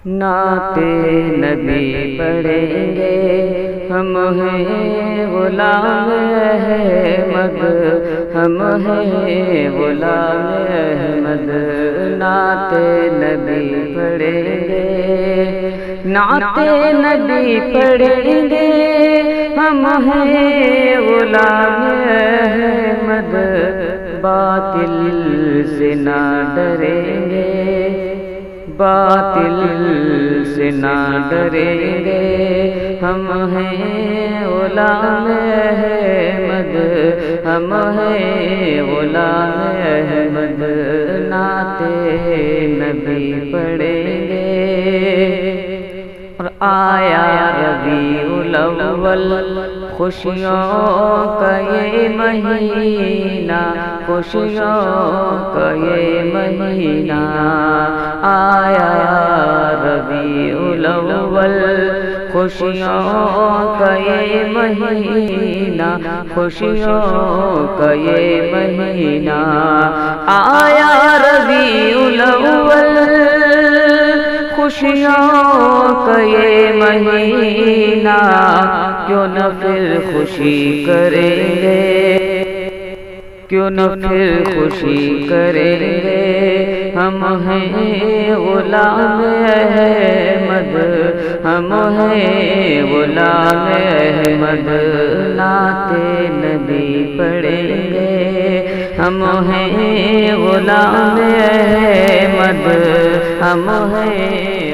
نعت نبی پڑھیں گے ہم ہیں غلام احمد، ہم ہیں غلام احمد۔ نعت نبی پڑھیں گے، نعت نبی پڑھیں گے ہم ہیں غلام احمد۔ باطل سے نہ ڈریں گے، باطل سے نہ ڈریں گے، ہم ہیں غلام احمد، ہم ہیں غلام احمد۔ نعت نبی پڑھیں گے اور آیا ربیع الاول، خوشیوں کا یہ مہینہ، خوشیوں کا یہ مہینہ۔ آیا ربیع الاول، خوشیوں کا یہ مہینہ، خوشیوں کا یہ مہینہ۔ آیا ربیع الاول، خوشیوں کا یہ مہینہ، کیوں نہ پھر خوشی کریں گے، کیوں نہ پھر خوشی کریں گے، ہم ہیں غلام احمد، ہم ہیں غلام احمد۔ نعت نبی پڑھیں گے ہم ہیں غلام احمد، ہم ہیں